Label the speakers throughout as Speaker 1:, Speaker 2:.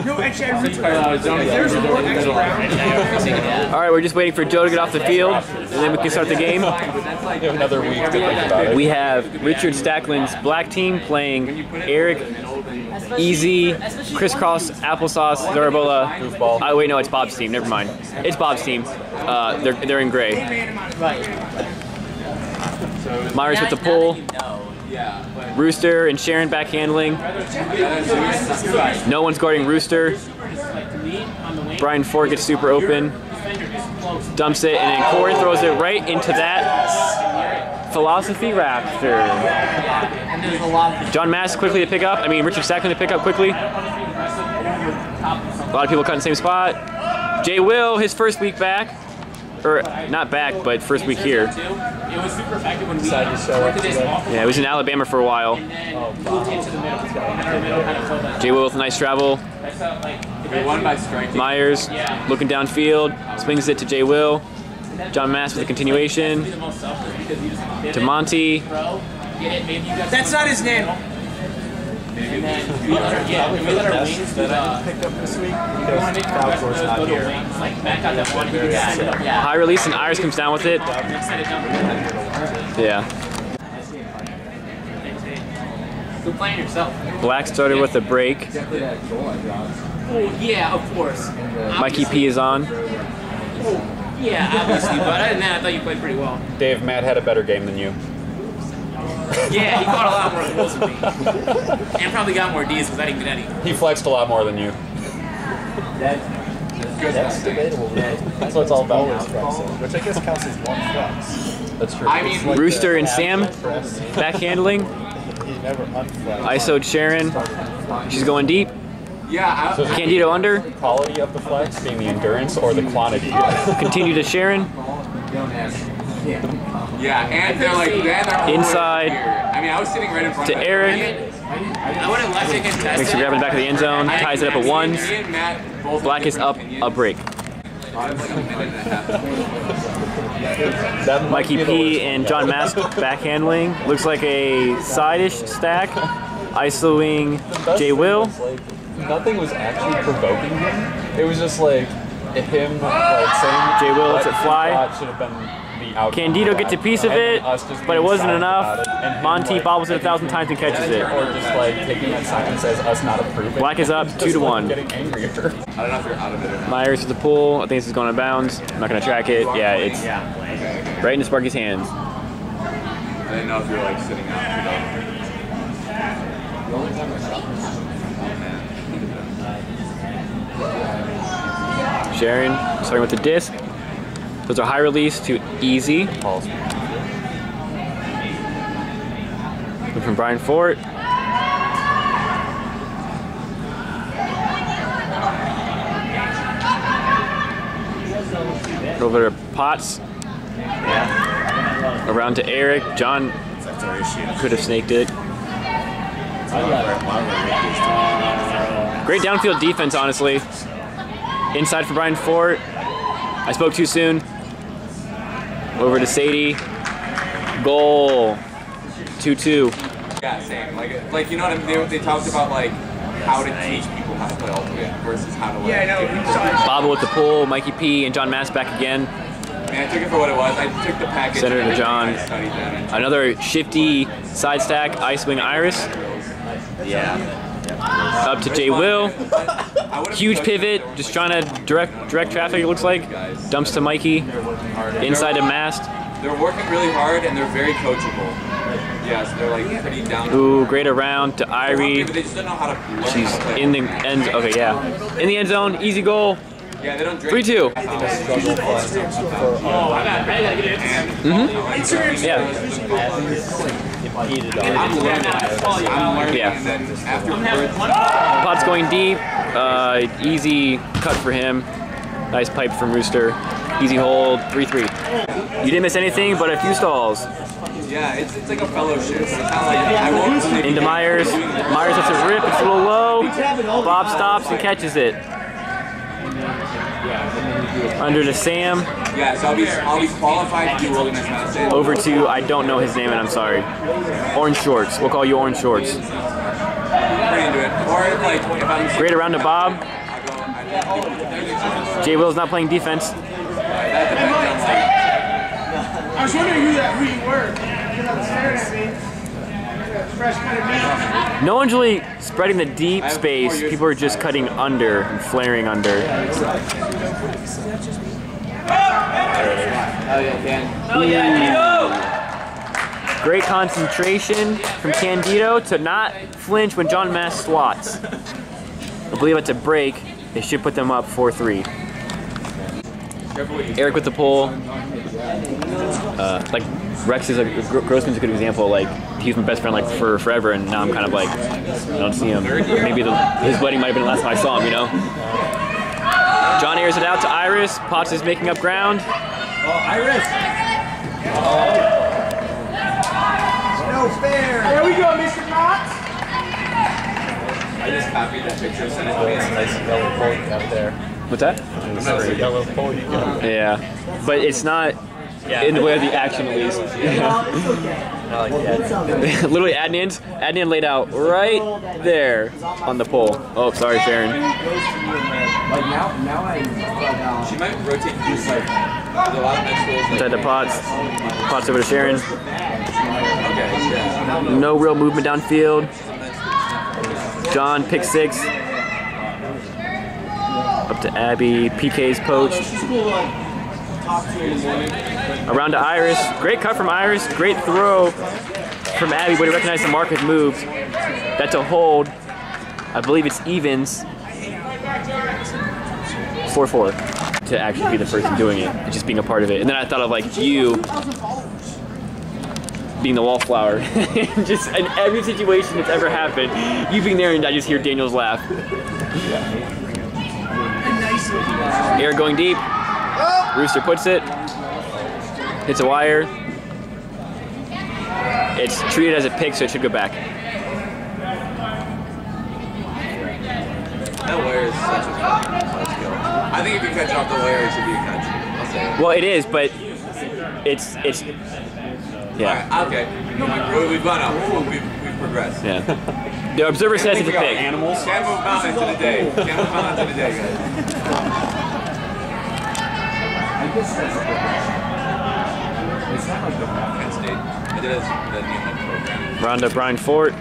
Speaker 1: No, actually, I root for there's more extra round.
Speaker 2: All right, we're just waiting for Joe to get off the field, and then we can start the game.
Speaker 3: Another week to think about it.
Speaker 2: We have Richard Stacklin's black team playing Eric, Easy, Crisscross, Applesauce, Zarabola.
Speaker 3: Goofball.
Speaker 2: Oh, wait, no, it's Bob's team. Never mind. It's Bob's team. They're in gray. Myers with the pull. Rooster and Sharon back handling. No one's guarding Rooster. Brian Ford gets super open. Dumps it, and then Corey throws it right into that Philosophy Raptor. John Mass quickly to pick up. I mean, Richard Stacklin to pick up quickly. A lot of people cut in the same spot. Jay Will, his first week back. Or, not back, but first week here.
Speaker 4: It was super effective when we
Speaker 2: Yeah, he was in Alabama for a while. Jay Will with a nice travel. Myers looking downfield, swings it to Jay Will. John Mass with a continuation. To Monty.
Speaker 1: That's not his name.
Speaker 2: High release and Iris comes down with it. Yeah.
Speaker 4: You're playing yourself.
Speaker 2: Black started with a break.
Speaker 4: Oh, yeah, of course.
Speaker 2: Mikey P is on.
Speaker 4: Yeah, obviously, but other than that, I thought you played pretty well.
Speaker 3: Dave, Matt had a better game than you.
Speaker 4: Yeah, he caught a lot more goals than me. And probably got more Ds because I didn't get any.
Speaker 3: He flexed a lot more than you.
Speaker 5: That's debatable, right? That's what it's all about. Which I guess counts as one flex.
Speaker 3: That's true.
Speaker 4: I mean,
Speaker 5: Like
Speaker 2: Rooster
Speaker 5: the
Speaker 2: and Sam
Speaker 5: press.
Speaker 2: back handling.
Speaker 5: He never unflexed.
Speaker 2: ISO'd Sharon. She's going deep.
Speaker 4: yeah,
Speaker 3: So
Speaker 2: Candido under.
Speaker 3: the quality of the flex being the endurance or the quantity?
Speaker 2: Continue to Sharon.
Speaker 4: yeah, and they're like,
Speaker 2: Inside.
Speaker 4: I mean, I was sitting right in front
Speaker 2: To
Speaker 4: of it.
Speaker 2: Eric.
Speaker 4: I would have left it contested.
Speaker 2: Makes a grab in the back of the end zone. Ties it up at ones.
Speaker 4: Me and Matt both
Speaker 2: Black is up a break.
Speaker 3: That
Speaker 2: Mikey P and John Mask back handling. Looks like a side-ish stack. ISOing Jay Will.
Speaker 3: Nothing was actually provoking him. It was just like him saying
Speaker 2: Jay Will lets
Speaker 3: what
Speaker 2: it fly.
Speaker 3: he thought should have been the outcome.
Speaker 2: Candido gets a piece of
Speaker 3: And
Speaker 2: it,
Speaker 3: then us just
Speaker 2: but it
Speaker 3: being
Speaker 2: wasn't
Speaker 3: silent
Speaker 2: enough.
Speaker 3: about it, and him,
Speaker 2: Monty
Speaker 3: like,
Speaker 2: bobbles it 1,000 times and catches it.
Speaker 3: Or just like taking that silence as us not approving.
Speaker 2: Black is up
Speaker 3: Just,
Speaker 2: 2-1.
Speaker 3: Getting angrier.
Speaker 4: I don't know if you're out of it or not.
Speaker 2: Myers with the pull. I think this is going to bounds. I'm not going to track it. Yeah, it's right into Sparky's hands.
Speaker 4: I didn't know if you were like sitting out.
Speaker 2: Sharon starting with the disc. Those are high release to easy. From Brian Fort. Over to Potts. Around to Eric. John could have snaked it. Great downfield defense, honestly. Inside for Brian Fort. I spoke too soon. Over to Sadie. Goal. 2-2.
Speaker 4: Yeah, same. Like you know what I mean? They talked about like how to teach people how to play ultimate versus how to like.
Speaker 1: Yeah, I know. We saw it.
Speaker 2: Bobble with the pull. Mikey P and John Mass back again.
Speaker 4: I mean, I took it for what it was. I took the package.
Speaker 2: Center to John.
Speaker 4: I studied that.
Speaker 2: Another shifty side stack. Ice wing Iris.
Speaker 4: Yeah.
Speaker 2: Up to Jay Will. Huge pivot. Just trying to direct traffic, it looks like. Dumps to Mikey. Inside to Mast.
Speaker 4: They're working really hard and they're very coachable. Yeah, so they're like pretty down.
Speaker 2: Ooh, great around to Irie.
Speaker 4: But they just don't know how to.
Speaker 2: She's in the end. Okay, yeah. In the end zone. Easy goal.
Speaker 4: Yeah, they don't drink.
Speaker 2: 3-2.
Speaker 4: Oh, I gotta get it.
Speaker 2: Yeah. Yeah. Pot's going deep. Easy cut for him. Nice pipe from Rooster. Easy hold. 3-3. You didn't miss anything but a few stalls.
Speaker 4: Yeah, it's like a fellowship. It's kind of like I won't.
Speaker 2: Into Myers. Myers lets it rip. It's a little low. Bob stops and catches it. Under to Sam.
Speaker 4: Yeah, so I'll be qualified to do wilderness medicine.
Speaker 2: Over to, I don't know his name and I'm sorry. Orange Shorts. We'll call you Orange Shorts.
Speaker 4: Pretty into it. Or like if I'm
Speaker 2: Great around to Bob. Jay Will's not playing defense.
Speaker 1: I was wondering who you were. Because I was staring at me. Fresh kind of meat.
Speaker 2: No one's really spreading the deep space. People are just cutting under and flaring under. Great concentration from Candido to not flinch when John Mass swats. I believe it's a break. They should put them up 4-3. Eric with the pull. Like Rex is Grossman's a good example. Like he was my best friend like for forever, and now I'm kind of like I don't see him. Maybe his wedding might have been the last time I saw him. You know. John airs it out to Iris. Potts is making up ground.
Speaker 1: Oh, Iris! No fair! There we go, Mr. Potts!
Speaker 4: I just copied that picture, sent it to me.
Speaker 5: Nice yellow pole you got there.
Speaker 2: What's that?
Speaker 5: Nice yellow pole you got.
Speaker 2: Yeah, but it's not in the way of the action at least.
Speaker 5: I like that.
Speaker 2: Literally Adnan laid out right there on the pole. Oh, sorry, Sharon.
Speaker 4: She might rotate just like a lot of med schools.
Speaker 2: Inside the Potts. Potts over to Sharon.
Speaker 4: Okay, yeah.
Speaker 2: No real movement downfield. John, pick 6. Up to Abby. PK's poached. Around to Iris. Great cut from Iris. Great throw from Abby. Way to recognize the mark has moved. That's a hold. I believe it's evens. 4-4. To actually be the person doing it. Just being a part of it. And then I thought of like you being the wallflower. Just in every situation that's ever happened, you being there and I just hear Daniel's laugh. Air going deep. Rooster puts it. Hits a wire. It's treated as a pick, so it should go back.
Speaker 4: That wire is such a skill. I think if you catch off the wire, it should be a catch. I'll say it.
Speaker 2: Well, it is, but it's yeah.
Speaker 4: Right, okay. We've gone up. We've progressed.
Speaker 2: Yeah. The observer says it's a pick.
Speaker 4: Animals. Can't move mountains in a day. Can't move mountains in a day, guys. Penn State. I did the Newman program.
Speaker 2: Round up Brian Fort.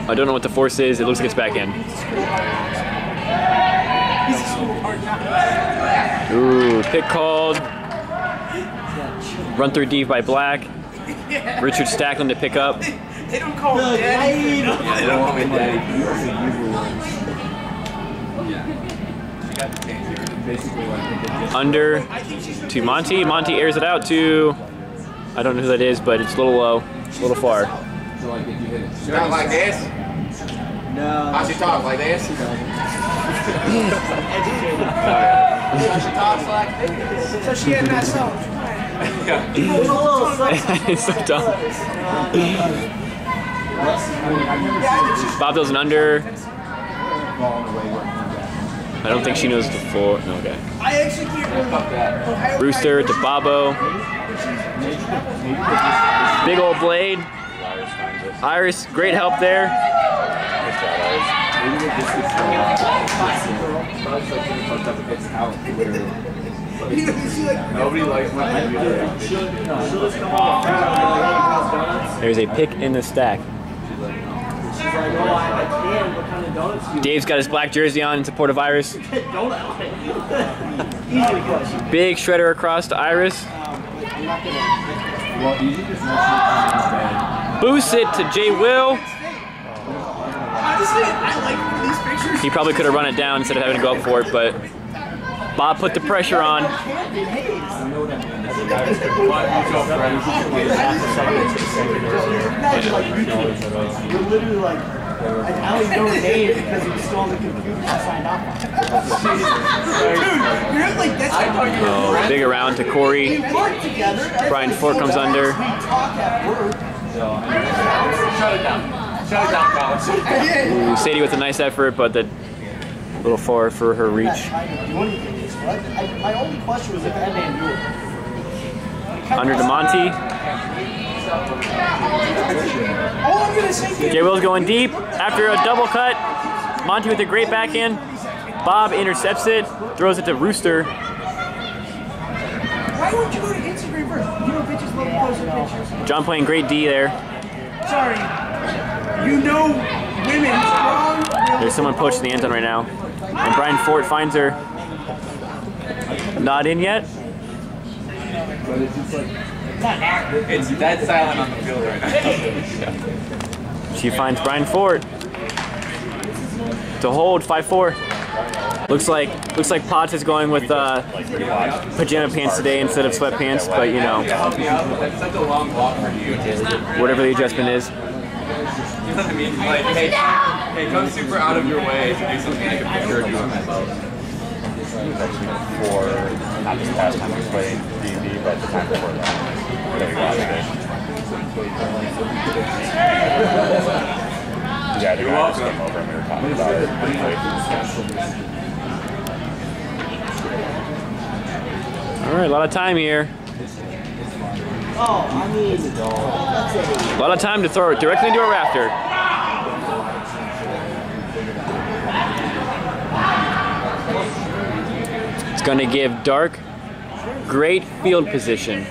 Speaker 2: I don't know what the force is. It looks like it's back in. Ooh, pick called. Run through deep by Black. Richard Stackland to pick up.
Speaker 1: They don't call him Daddy.
Speaker 4: Yeah, they don't call me Daddy.
Speaker 2: Under to Monty. Monty airs it out to, I don't know who that is, but it's a little low, a little far.
Speaker 4: Talk like this? No. How she talk like this? She talks like this.
Speaker 1: So she had that song.
Speaker 2: It's so dumb. Bob does an under. I don't think she knows the full. No, okay.
Speaker 1: I actually can't remember.
Speaker 2: Rooster to Bobo. Big old blade. Iris, great help there.
Speaker 4: Nobody likes my
Speaker 2: There's a pick in the stack. Dave's got his black jersey on in support of Iris. Big shredder across to Iris. Boosts it to Jay Will.
Speaker 1: Honestly, I like these pictures.
Speaker 2: He probably could have run it down instead of having to go up for it, but Bob put the pressure on.
Speaker 1: I only know the name because he was still on the computer I signed off on. Dude, you're like, that's
Speaker 2: Oh, big around to Corey. Brian Fort comes under. Ooh, Sadie with a nice effort, but the little far for her reach.
Speaker 1: My only question was if Adnan knew it.
Speaker 2: Under to Monty. J. Will's going deep after a double cut. Monty with a great backhand. Bob intercepts it, throws it to Rooster.
Speaker 1: Why would you go to Instagram first? You know bitches love posting pictures.
Speaker 2: John playing great D there.
Speaker 1: Sorry. You know women strong.
Speaker 2: There's someone poaching the end zone right now. And Brian Fort finds her. Not in yet.
Speaker 4: It's dead silent on the field right now.
Speaker 2: She finds Brian Fort. To hold 5-4. Looks like Potts is going with pajama pants today instead of sweatpants, but you know.
Speaker 4: That's such a long walk for you.
Speaker 2: Whatever the adjustment is.
Speaker 4: You know what I mean? Like, hey, come super out of your way to do something I can picture doing myself.
Speaker 5: For not this past time we played D&D, but the time before that. There we go. Yeah, the guy just came over and we were talking about it.
Speaker 2: All right, a lot of time here.
Speaker 1: Oh, I mean,
Speaker 2: A lot of time to throw it directly into a rafter. It's going to give Dark great field position.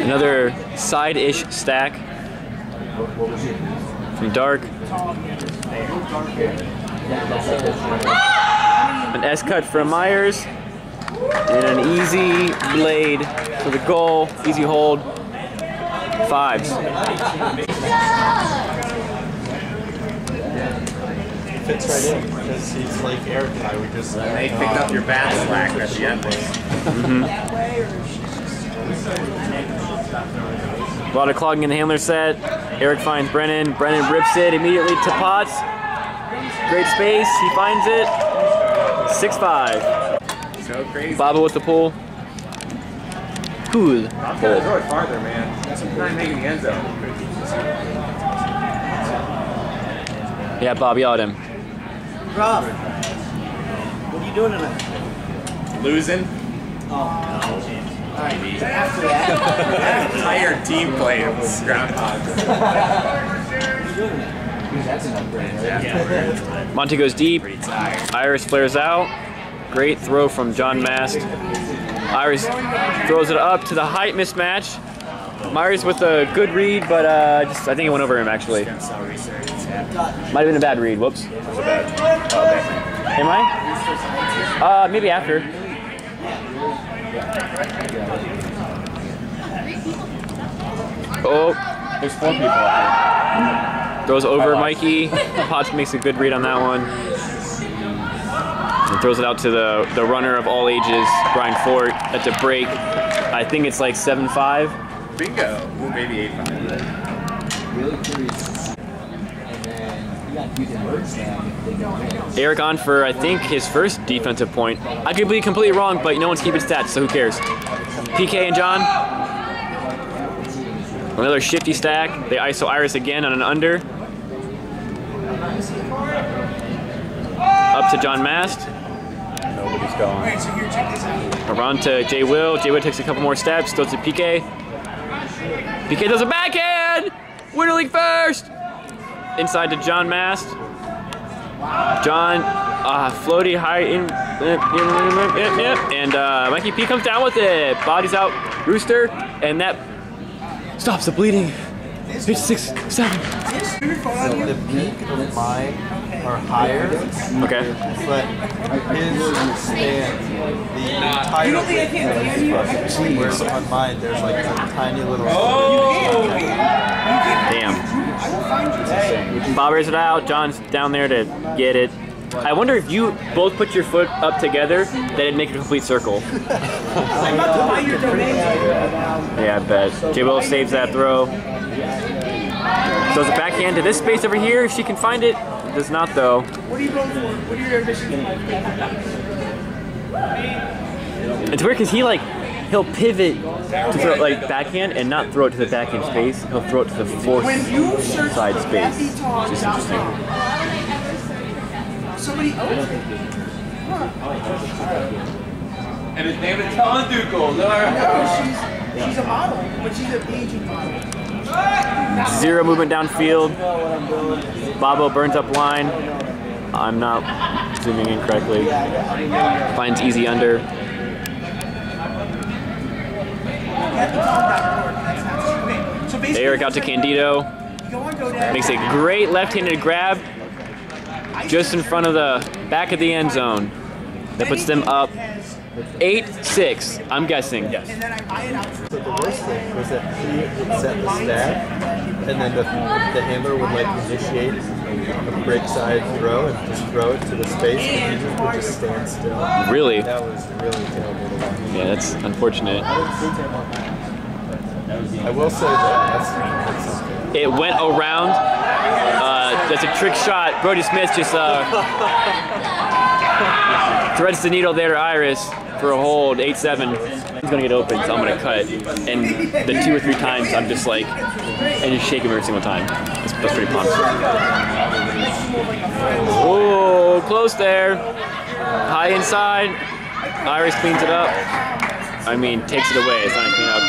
Speaker 2: Another side-ish stack from Dark. An S cut from Myers. And an easy blade for the goal. Easy hold. Fives.
Speaker 5: Fits right in because he's like Eric and I. We just
Speaker 6: They picked up your bat slack at the end.
Speaker 2: A lot of clogging in the handler set. Eric finds Brennan. Brennan rips it immediately to Potts. Great space. He finds it. 6-5.
Speaker 6: So crazy.
Speaker 2: Baba with the pull. Cool.
Speaker 6: I'm trying to throw it farther, man. I'm not making the end zone.
Speaker 2: Yeah, Bob, yell at him.
Speaker 1: Rob, what are you doing tonight?
Speaker 6: Losing.
Speaker 1: Alright, after that.
Speaker 6: Entire team played with Groundhogs.
Speaker 2: Monty goes deep. Iris flares out. Great throw from John Mast. Iris throws it up to the height mismatch. Myers with a good read, but I think it went over him actually. Might have been a bad read. Whoops. Am I? Maybe after. Oh,
Speaker 3: There's 4 people up here.
Speaker 2: throws over Mikey. Potts makes a good read on that one. And throws it out to the runner of all ages, Brian Fort, at the break. I think it's like 7-5.
Speaker 6: Bingo. Well, maybe 8-5.
Speaker 2: Eric on for, I think, his first defensive point. I could be completely wrong, but no one's keeping stats, so who cares? PK and John. Another shifty stack. They ISO Iris again on an under. Up to John Mast.
Speaker 3: Nobody's going.
Speaker 2: Around to J. Will. J. Will takes a couple more steps. Goes to PK. PK does a backhand! Winter League first! Inside to John Mast. John, floaty high in. And Mikey P comes down with it. Bodies out Rooster. And that stops the bleeding. Pitch 6, 7.
Speaker 5: the peak of mine are higher.
Speaker 2: Okay.
Speaker 5: But his stands, the entire width of his brush, whereas on mine there's like a tiny little.
Speaker 2: Damn. Bob raised it out. John's down there to get it. I wonder if you both put your foot up together, that it'd make a complete circle. Yeah, I bet. J. Will saves that throw. Throws it backhand to this space over here if she can find it. Does not though.
Speaker 1: What are you going for? What are your ambitions?
Speaker 2: It's weird because he'll pivot to throw like backhand and not throw it to the backhand space. He'll throw it to the fourth side space. Which is interesting.
Speaker 1: Somebody owns it.
Speaker 4: And his name is Helen Dukel.
Speaker 1: No, she's a model, but she's an aging model.
Speaker 2: Zero movement downfield. Bobo burns up line. I'm not zooming in correctly. Finds easy under. Eric out to Candido. Makes a great left-handed grab just in front of the back of the end zone. That puts them up 8-6, I'm guessing.
Speaker 5: So the worst thing was that he would set the stab, and then the handler would like initiate a break side throw and just throw it to the space, and he would just stand still.
Speaker 2: Really?
Speaker 5: That was really terrible to watch.
Speaker 2: Yeah, that's unfortunate.
Speaker 5: I will say that that's something.
Speaker 2: It went around. That's a trick shot. Brody Smith just threads the needle there to Iris for a hold, 8-7. He's gonna get open, so I'm gonna cut. And the 2 or 3 times, I'm just like, and just shake him every single time. That's pretty pumped. Oh, close there. High inside. Iris cleans it up. I mean, takes it away. It's not a clean up.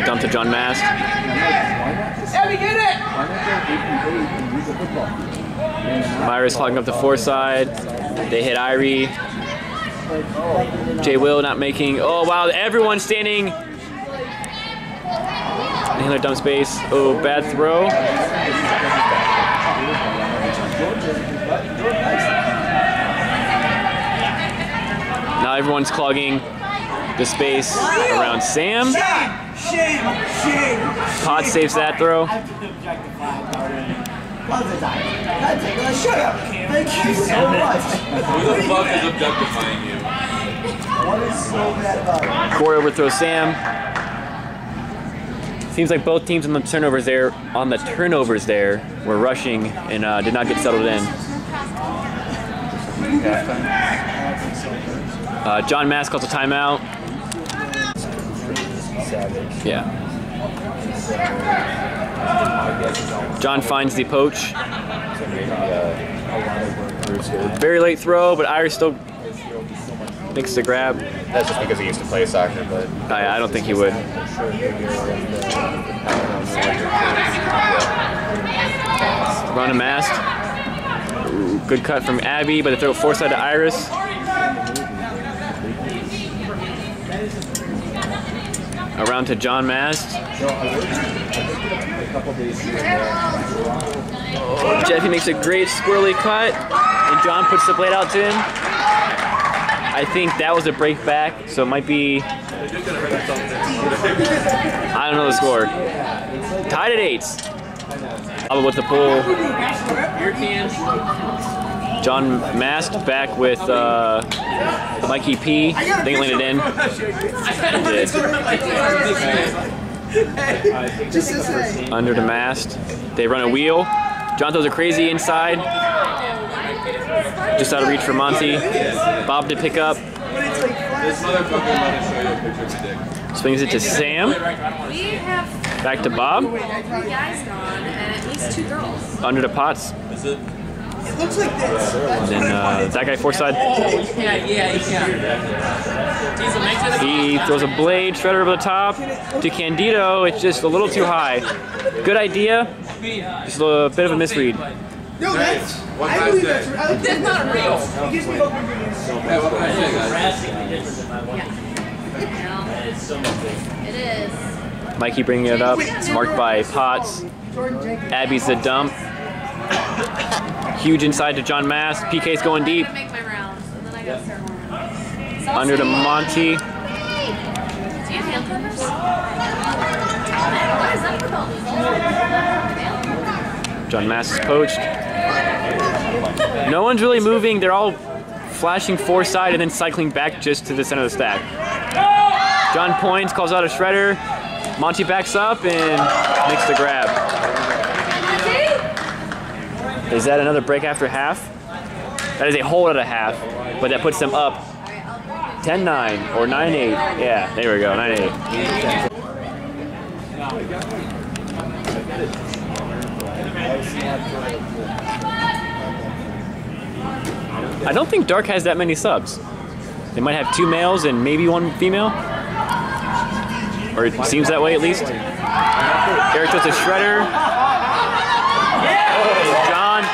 Speaker 2: Dump to John Mast. Myra's clogging up the 4 side. They hit Irie. Jay Will not making. Oh wow, everyone's standing. Handler dump space. Oh, bad throw. Now everyone's clogging the space around Sam. Pot saves that throw.
Speaker 1: Shut up! Thank you so much.
Speaker 4: Who the fuck is objectifying you?
Speaker 1: What is so bad about it?
Speaker 2: Corey overthrows Sam. Seems like both teams on the turnovers there were rushing and did not get settled in. John Mast calls a timeout. Yeah. John finds the poach. Very late throw, but Irish still makes the grab.
Speaker 6: That's just because he used to play soccer, but
Speaker 2: I don't think he would. Run a Mast. Ooh, good cut from Abby, but the throw foresight to Iris. Around to John Mast. Jeffy makes a great squirrely cut, and John puts the blade out to him. I think that was a break back, so it might be. I don't know the score. Tied at 8. Up with the pull. John Mast back with Mikey P. They landed in. Under the Mast. They run a wheel. John throws a crazy inside. Just out of reach for Monty. Bob to pick up. Swings it to Sam. Back to Bob.
Speaker 7: 3 guys gone and at least 2 girls.
Speaker 2: Under the Pots.
Speaker 1: It looks like this.
Speaker 2: And then that guy foresight. He throws a blade shredder over the top to Candido. It's just a little too high. Good idea. Just a bit of a misread.
Speaker 1: No, that's. I believe that's real. That's not real. It gives me hope.
Speaker 7: It is.
Speaker 2: Mikey bringing it up. It's marked by Potts. Abby's the dump. Huge inside to John Mast. PK's going deep.
Speaker 7: Make my rounds, and then I gotta start more rounds.
Speaker 2: Under to Monty.
Speaker 7: Do you have hand clippers? What is that for?
Speaker 2: John Mast is poached. No one's really moving. They're all flashing foresight and then cycling back just to the center of the stack. John points, calls out a shredder. Monty backs up and makes the grab. Is that another break after half? That is a hold at a half, but that puts them up 10-9 or 9-8. Yeah, there we go, 9-8. I don't think Dark has that many subs. They might have 2 males and maybe 1 female. Or it seems that way at least. Eric does a shredder. John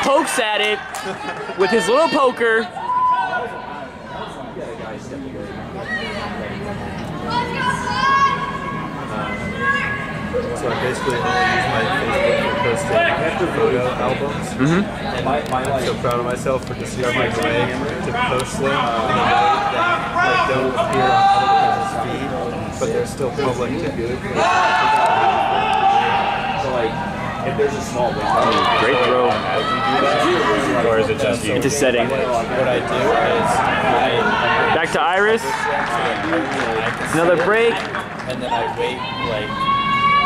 Speaker 2: pokes at it with his little poker.
Speaker 5: So I basically only use my Facebook for posting photo albums. And I'm so proud of myself for discovering a way to post them in a way that like, don't appear on other people's feed, but they're still public to
Speaker 6: So like, if there's a small window,
Speaker 2: Great throw.
Speaker 3: Or is it just you?
Speaker 2: Into setting.
Speaker 5: what I do is
Speaker 2: Back to Iris. Another break.
Speaker 5: and then I wait like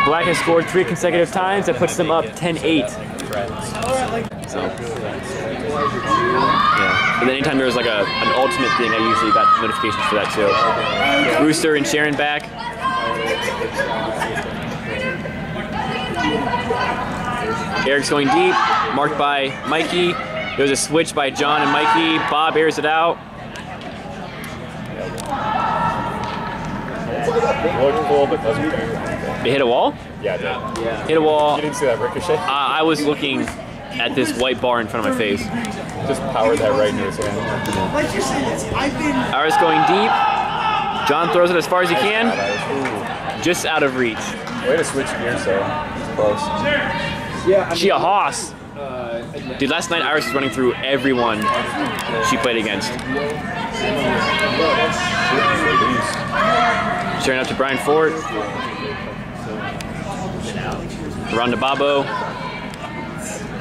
Speaker 2: Black has scored 3 consecutive times. That puts them up 10-8. So, yeah. And then anytime there's like an ultimate thing, I usually got notifications for that too. Rooster and Sharon back. Eric's going deep, marked by Mikey. There's a switch by John and Mikey. Bob airs it out.
Speaker 3: Looked cool, but doesn't care.
Speaker 2: They hit a wall?
Speaker 3: Yeah, it did.
Speaker 2: Hit a wall.
Speaker 3: You didn't see that ricochet?
Speaker 2: I was looking at this white bar in front of my face.
Speaker 3: Just powered that right into his hand.
Speaker 1: Like you said, I've been.
Speaker 2: Iris going deep. John throws it as far as he can. Just out of reach.
Speaker 3: Way to switch gears, though. Close.
Speaker 2: She a hoss. Dude, last night Iris was running through everyone she played against. Sharing up to Brian Ford. Around to Babo.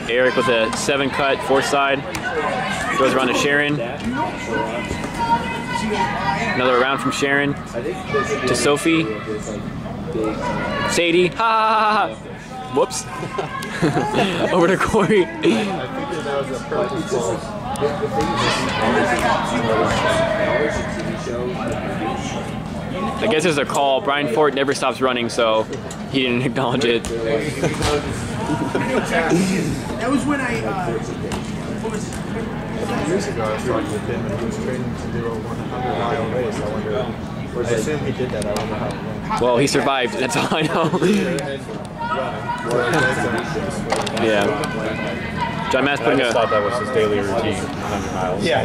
Speaker 2: Eric with a 7 cut, 4 side. Throws around to Sharon. Another round from Sharon to Sophie. Sadie. Ha ha ha ha. Whoops. Over to Corey.
Speaker 5: I figured that was a purposeful.
Speaker 2: I guess there's a call. Brian Fort never stops running, so he didn't acknowledge it.
Speaker 1: That was when I. What was it?
Speaker 5: Years ago, I was talking with him and he was training to do a 100-mile race. I wonder, I assume he did that. I wonder how it went.
Speaker 2: Well, he survived. That's all I know. Yeah. John Mass
Speaker 3: I
Speaker 2: putting
Speaker 3: just
Speaker 2: a.
Speaker 3: thought that was his daily routine, 100 miles.
Speaker 5: Yeah.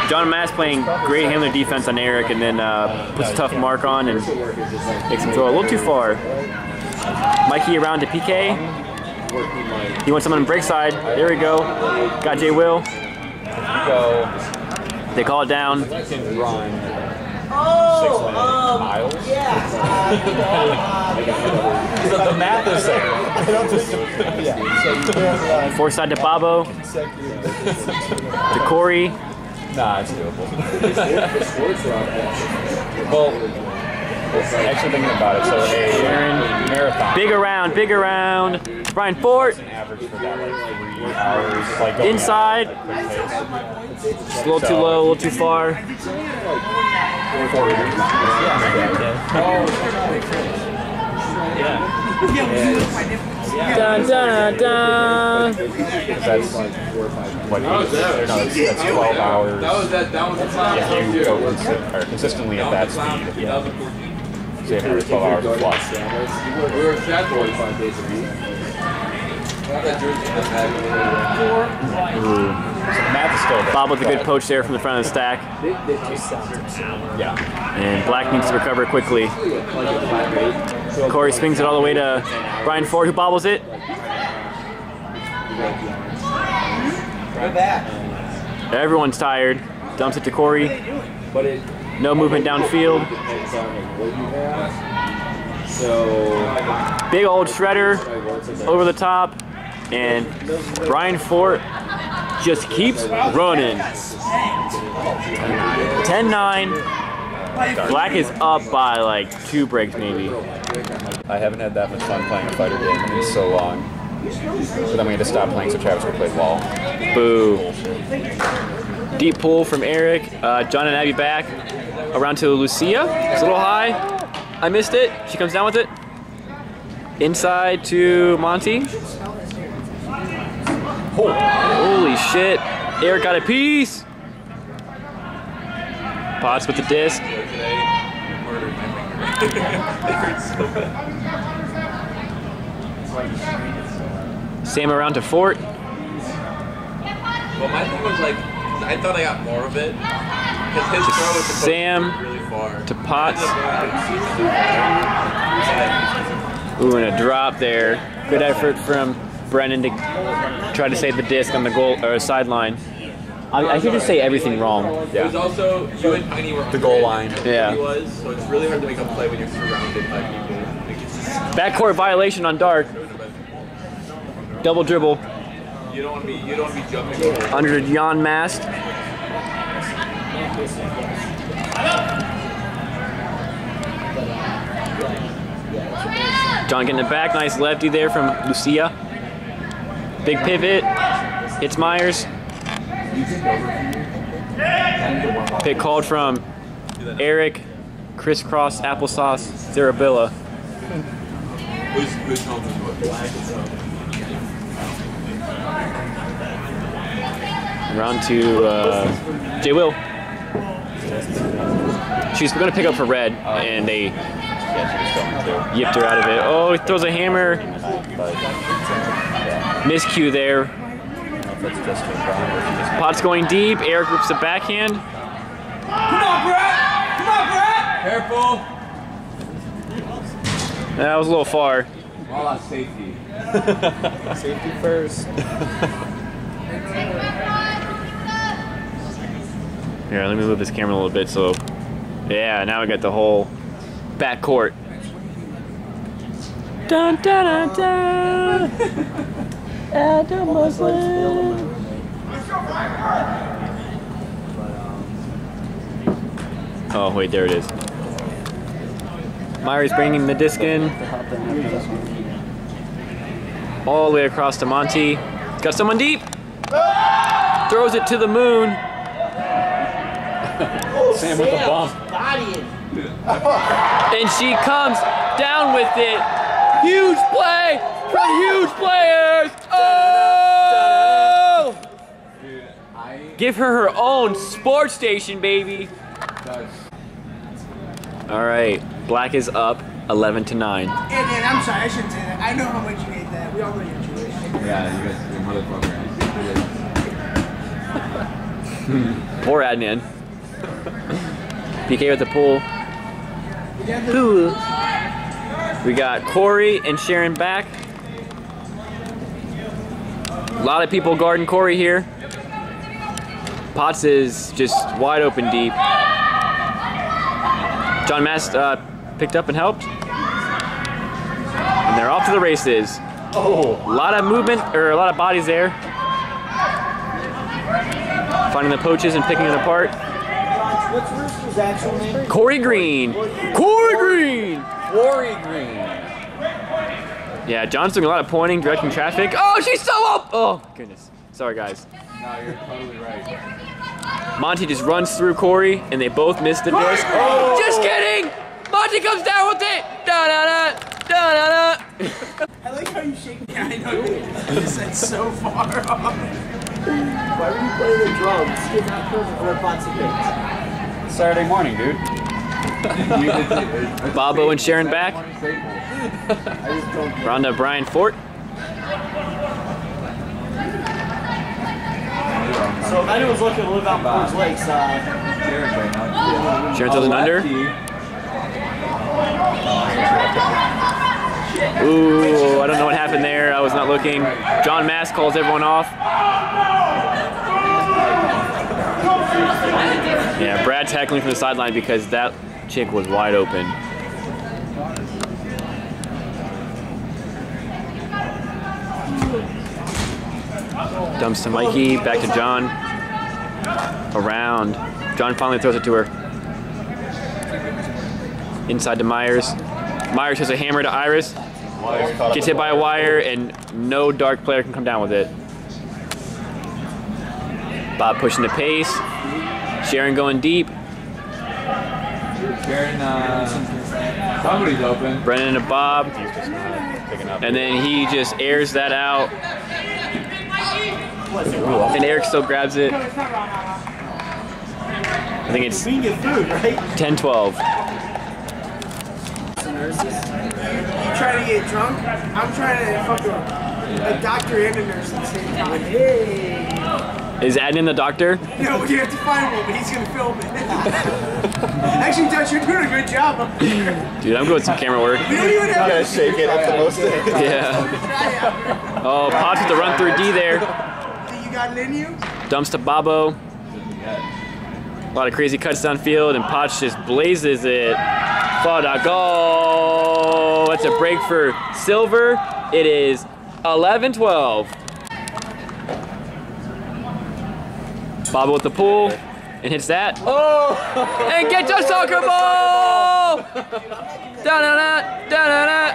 Speaker 2: John Mass playing great handler defense on Eric, and then puts a tough mark on and makes him throw a little too far. Mikey around to PK. He wants someone on break side. There we go. Got Jay Will.
Speaker 3: Go.
Speaker 2: They call it down.
Speaker 3: You can run 6-minute miles. The math is there. I don't just.
Speaker 2: 4 side to Babo. To Corey.
Speaker 3: Nah, it's doable. Well, actually thinking about it, so a marathon.
Speaker 2: Big around. Brian Fort.
Speaker 3: Average for that like 3 hours. Like going
Speaker 2: Inside.
Speaker 3: at a quick pace.
Speaker 2: Just a little too low, a little too far. Dun, dun, dun.
Speaker 3: That's what that's 12 hours. If you go consistently at that speed, say another 12 hours of plus.
Speaker 4: We were sad 45 days a week.
Speaker 3: So the math is still there.
Speaker 2: Bob with a good poach there from the front of the stack.
Speaker 3: Yeah.
Speaker 2: And Black needs to recover quickly. Corey swings it all the way to Brian Ford, who bobbles it. Everyone's tired. Dumps it to Corey. No movement downfield. Big old shredder over the top. And Brian Fort just keeps running. 10-9. Black is up by like 2 breaks maybe.
Speaker 3: I haven't had that much fun playing a fighter game in so long. But then we had to stop playing so Travis would play ball.
Speaker 2: Boo. Deep pull from Eric. John and Abby back. Around to Lucia. It's a little high. I missed it. She comes down with it. Inside to Monty. Holy shit. Eric got a piece. Potts with the disc. Sam around to Fort.
Speaker 4: Well, my thing was like, I thought I got more of it. Because his throw was supposed
Speaker 2: Sam
Speaker 4: to be really far.
Speaker 2: to Potts. Ooh, and a drop there. Good effort from Brennan to try to save the disc on the goal or sideline. I could just say everything wrong.
Speaker 4: It was also, you and Tiny were
Speaker 3: The goal line.
Speaker 2: Yeah.
Speaker 4: He was, so it's really hard to make a play when you're surrounded by people. Like, it's just,
Speaker 2: Backcourt violation on Dark. Double dribble
Speaker 4: you don't want to be jumping over.
Speaker 2: under Jan Mast. John getting it back. Nice lefty there from Lucia. Big pivot. Hits Myers. Pick called from Eric. Crisscross applesauce Zarabilla.
Speaker 4: Who's helping what?
Speaker 2: Round to J. Will. She's going to pick up for red, and they yipped her out of it. Oh, he throws a hammer. Miscue there. Potts going deep. Eric rips the backhand.
Speaker 1: Come on, Brett! Come on, Brett!
Speaker 4: Careful!
Speaker 2: That was a little far.
Speaker 4: All out safety.
Speaker 5: Safety first.
Speaker 2: Here, let me move this camera a little bit so... Yeah, now we got the whole backcourt. Dun dun dun dun! Adam Muslim! Oh, wait, there it is. Myers bringing the disc in. All the way across to Monty. Got someone deep! Throws it to the moon.
Speaker 3: Sam with the bump.
Speaker 2: And she comes down with it. Huge play from huge players. Oh! Give her her own sports station, baby. All right, Black is up 11-9.
Speaker 1: And I'm sorry, I shouldn't say that. I know how much you hate that. We all know you're Jewish.
Speaker 4: Yeah, you guys, your motherfucker.
Speaker 2: Poor Adnan. PK with the pull. Ooh. We got Corey and Sharon back. A lot of people guarding Corey here. Potts is just wide open deep. John Mast picked up and helped. And they're off to the races. Oh, a lot of movement, or a lot of bodies there. Finding the poaches and picking it apart.
Speaker 1: What's Rooster's actual name?
Speaker 2: Corey Green. Corey Green.
Speaker 3: Corey Green.
Speaker 2: Yeah, John's doing a lot of pointing, directing traffic. Oh, she's so up! Oh, goodness. Sorry, guys.
Speaker 4: No, you're totally right.
Speaker 2: Monty just runs through Corey, and they both miss the disc. Oh. Just kidding! Monty comes down with it! Da-da-da! Da-da-da!
Speaker 1: I like how you shake me. I know you said so far off. Why were you playing the drums? You're not perfect for a boxing base.
Speaker 3: Saturday morning, dude.
Speaker 2: Bobo and Sharon back. Round up Brian Fort.
Speaker 1: So if anyone's looking to live out in Forge Lakes,
Speaker 2: Sharon throws an under. Ooh, I don't know what happened there. I was not looking. John Mast calls everyone off. Yeah, Brad tackling from the sideline because that chick was wide open. Dumps to Mikey, back to John. Around. John finally throws it to her. Inside to Myers. Myers has a hammer to Iris. Gets hit by a wire, and no Dark player can come down with it. Bob pushing the pace. Sharon going deep.
Speaker 4: Sharon, somebody's open.
Speaker 2: Brennan and Bob. And then he just airs that out. And Eric still grabs it. I think it's 10-12.
Speaker 1: You trying to get drunk? I'm trying to fuck a doctor and a nurse at the same time. Hey.
Speaker 2: Is Adnan the doctor?
Speaker 1: No, you have to find one, but he's gonna film it. Actually, Dutch, you're doing a good job up here.
Speaker 2: Dude, I'm going some camera work.
Speaker 1: You don't even have
Speaker 5: You gotta shake it up the most.
Speaker 2: Yeah. Oh, Potts with the run through D there.
Speaker 1: You got it in you?
Speaker 2: Dumps to Bobo. A lot of crazy cuts downfield, and Potts just blazes it. For the goal. That's a break for Silver. It is 11-12. Bobo with the pull, and hits that. Oh! And gets a soccer ball! Da-da-da, da-da-da.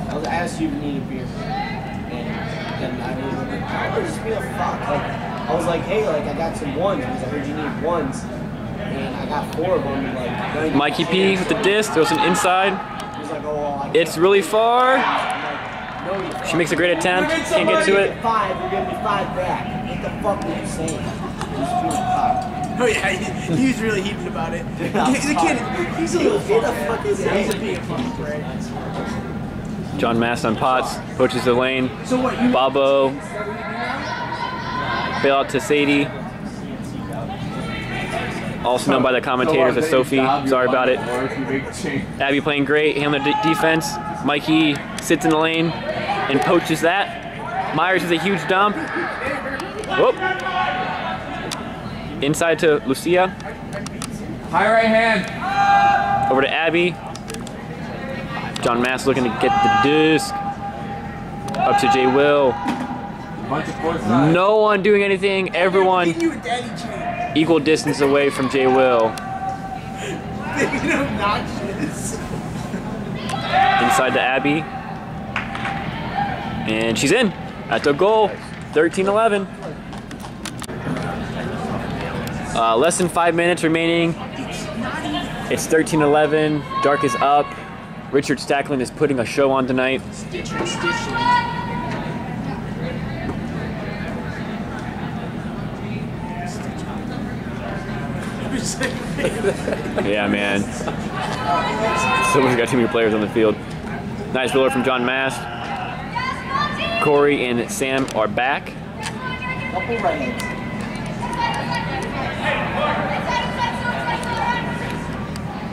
Speaker 8: I was asked you if you need a beer, and I was just being a fuck. Like, I was like, hey, like I got some ones because I heard you need ones, and I got 4 of them. Like,
Speaker 2: Mikey P with the disc, throws an inside.
Speaker 8: He was like, oh,
Speaker 2: It's really far. She makes a great attempt, can't get to it.
Speaker 8: 5, we're gonna be 5 back. What the fuck were you saying? He's being a fuck.
Speaker 1: Oh yeah, he was really heated about it. The kid, he's a little fuck. He's being a fuck, right?
Speaker 2: John Mast on Potts, poaches the lane. Bobo, bail out to Sadie. Also known by the commentators as Sophie. Sorry about it. Abby playing great, handling the defense. Mikey sits in the lane and poaches that. Myers is a huge dump. Whoop. Inside to Lucia.
Speaker 4: High right hand.
Speaker 2: Over to Abby. John Mast looking to get the disc. Up to Jay Will. No one doing anything. Everyone equal distance away from Jay Will. Inside to Abby. And she's in. At the goal. 13-11. Less than 5 minutes remaining. It's 13-11. Dark is up. Richard Stackland is putting a show on tonight. Yeah, man. Someone's got too many players on the field. Nice roller from John Mast. Corey and Sam are back.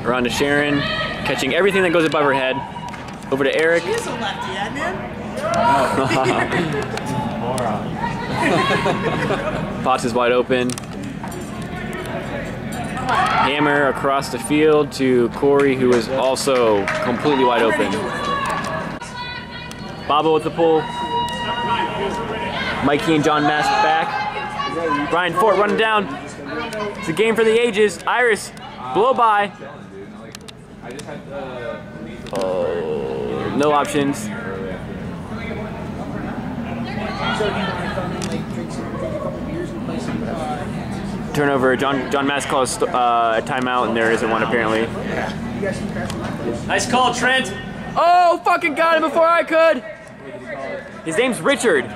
Speaker 2: Around to Sharon, catching everything that goes above her head. Over to Eric.
Speaker 1: She is a lefty, man.
Speaker 2: Potts is wide open. Hammer across the field to Corey, who is also completely wide open. Bobo with the pull. Mikey and John Mast back. Brian Fort running down. It's a game for the ages. Iris, blow by. No options. Turnover. John Mast calls a timeout, and there isn't one apparently. Nice call, Trent. Oh, fucking got him before I could. His name's Richard.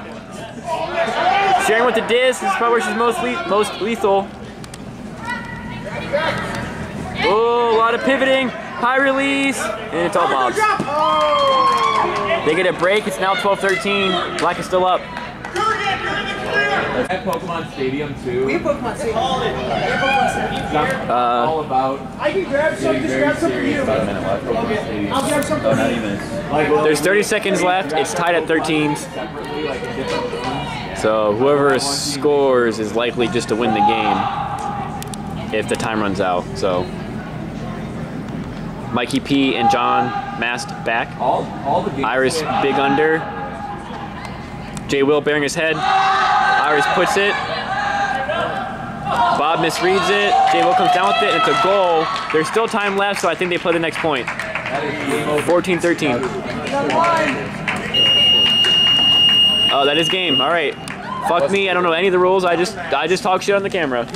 Speaker 2: Sharon with the disc. This is probably where she's most lethal. Oh, a lot of pivoting. High release, and it's all Bob's. They get a break. It's now 12-13. Black is still up.
Speaker 4: At Pokemon Stadium too.
Speaker 1: We have Pokemon Stadium.
Speaker 4: All about.
Speaker 1: I can grab some. Just grab some for you. I'll grab some for you.
Speaker 2: There's 30 seconds left. It's tied at 13. So whoever scores is likely just to win the game if the time runs out. So Mikey P and John Mast back.
Speaker 4: All the games.
Speaker 2: Iris big under. Jay Will bearing his head. Iris puts it. Bob misreads it. Jay Will comes down with it, and it's a goal. There's still time left, so I think they play the next point. 14-13. Oh, that is game. All right. Fuck me. I don't know any of the rules. I just talk shit on the camera.